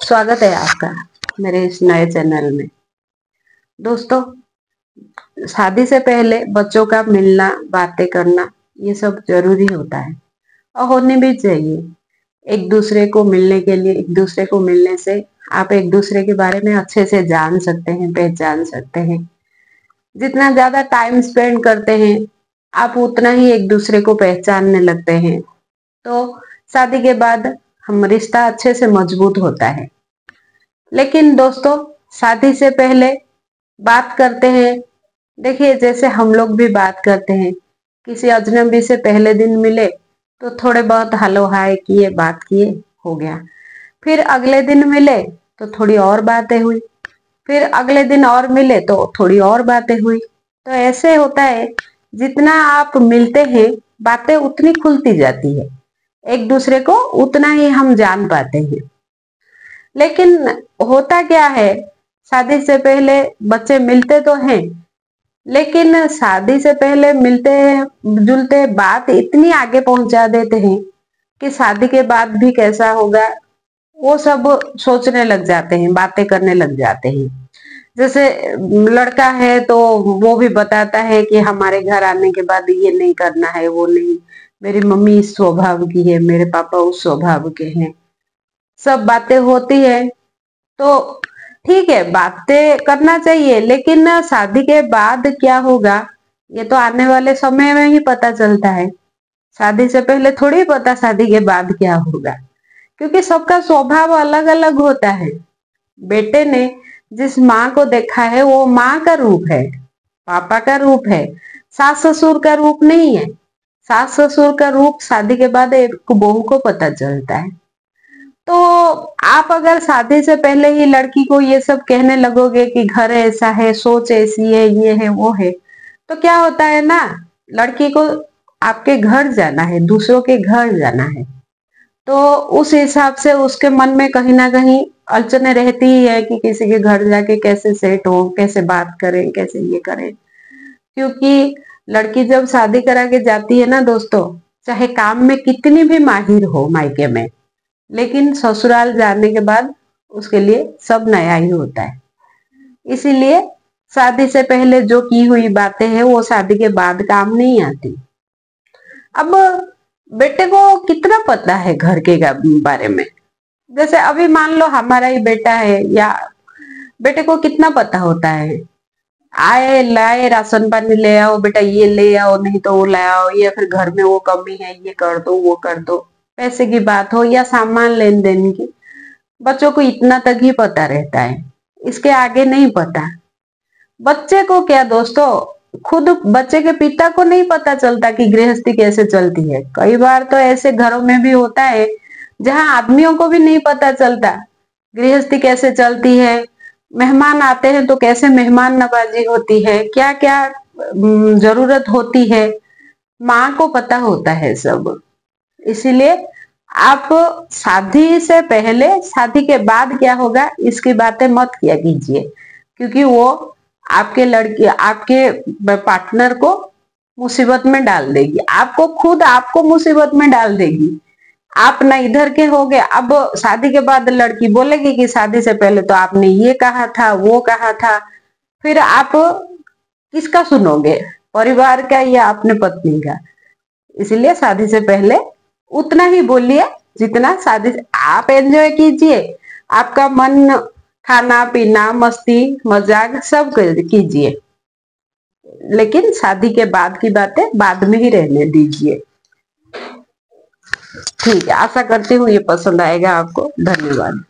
स्वागत है आपका मेरे इस नए चैनल में। दोस्तों, शादी से पहले बच्चों का मिलना, बातें करना ये सब जरूरी होता है और होने भी चाहिए। एक दूसरे को मिलने के लिए, एक दूसरे को मिलने से आप एक दूसरे के बारे में अच्छे से जान सकते हैं, पहचान सकते हैं। जितना ज्यादा टाइम स्पेंड करते हैं आप उतना ही एक दूसरे को पहचानने लगते हैं। तो शादी के बाद हम रिश्ता अच्छे से मजबूत होता है। लेकिन दोस्तों, शादी से पहले बात करते हैं, देखिए जैसे हम लोग भी बात करते हैं, किसी अजनबी से पहले दिन मिले तो थोड़े बहुत हेलो हाय किए, बात किए, हो गया। फिर अगले दिन मिले तो थोड़ी और बातें हुई, फिर अगले दिन और मिले तो थोड़ी और बातें हुई। तो ऐसे होता है, जितना आप मिलते हैं बातें उतनी खुलती जाती है, एक दूसरे को उतना ही हम जान पाते हैं। लेकिन होता क्या है, शादी से पहले बच्चे मिलते तो हैं, लेकिन शादी से पहले मिलते जुलते बात इतनी आगे पहुंचा देते हैं कि शादी के बाद भी कैसा होगा वो सब सोचने लग जाते हैं, बातें करने लग जाते हैं। जैसे लड़का है तो वो भी बताता है कि हमारे घर आने के बाद ये नहीं करना है, वो नहीं, मेरी मम्मी इस स्वभाव की है, मेरे पापा उस स्वभाव के हैं। सब बातें होती है तो ठीक है, बातें करना चाहिए, लेकिन शादी के बाद क्या होगा ये तो आने वाले समय में ही पता चलता है। शादी से पहले थोड़ी पता शादी के बाद क्या होगा, क्योंकि सबका स्वभाव अलग अलग होता है। बेटे ने जिस माँ को देखा है वो माँ का रूप है, पापा का रूप है, सास ससुर का रूप नहीं है। सास ससुर का रूप शादी के बाद एक बहू को पता चलता है। तो आप अगर शादी से पहले ही लड़की को ये सब कहने लगोगे कि घर ऐसा है, सोच ऐसी है, ये है वो है, तो क्या होता है ना, लड़की को आपके घर जाना है, दूसरों के घर जाना है, तो उस हिसाब से उसके मन में कहीं ना कहीं अड़चने रहती ही है कि किसी के घर जाके कैसे सेट हो, कैसे बात करें, कैसे ये करें। क्योंकि लड़की जब शादी करा के जाती है ना दोस्तों, चाहे काम में कितनी भी माहिर हो मायके में, लेकिन ससुराल जाने के बाद उसके लिए सब नया ही होता है। इसीलिए शादी से पहले जो की हुई बातें हैं वो शादी के बाद काम नहीं आती। अब बेटे को कितना पता है घर के बारे में, जैसे अभी मान लो हमारा ही बेटा है, या बेटे को कितना पता होता है, आए लाए राशन पानी ले आओ बेटा, ये ले आओ, नहीं तो वो ले आओ, या फिर घर में वो कमी है, ये कर दो, वो कर दो, पैसे की बात हो या सामान लेन देन की, बच्चों को इतना तक ही पता रहता है, इसके आगे नहीं पता। बच्चे को क्या दोस्तों, खुद बच्चे के पिता को नहीं पता चलता कि गृहस्थी कैसे चलती है। कई बार तो ऐसे घरों में भी होता है जहां आदमियों को भी नहीं पता चलता गृहस्थी कैसे चलती है। मेहमान आते हैं तो कैसे मेहमान नवाजी होती है, क्या क्या जरूरत होती है, माँ को पता होता है सब। इसीलिए आप शादी से पहले, शादी के बाद क्या होगा इसकी बातें मत किया कीजिए, क्योंकि वो आपके लड़के, आपके पार्टनर को मुसीबत में डाल देगी, आपको खुद आपको मुसीबत में डाल देगी। आप ना इधर के हो गए, अब शादी के बाद लड़की बोलेगी कि शादी से पहले तो आपने ये कहा था, वो कहा था, फिर आप किसका सुनोगे, परिवार का या अपने पत्नी का। इसलिए शादी से पहले उतना ही बोलिए जितना शादी से आप एंजॉय कीजिए, आपका मन, खाना पीना, मस्ती मजाक सब कीजिए, लेकिन शादी के बाद की बातें बाद में ही रहने दीजिए। ठीक है, आशा करती हूँ ये पसंद आएगा आपको। धन्यवाद।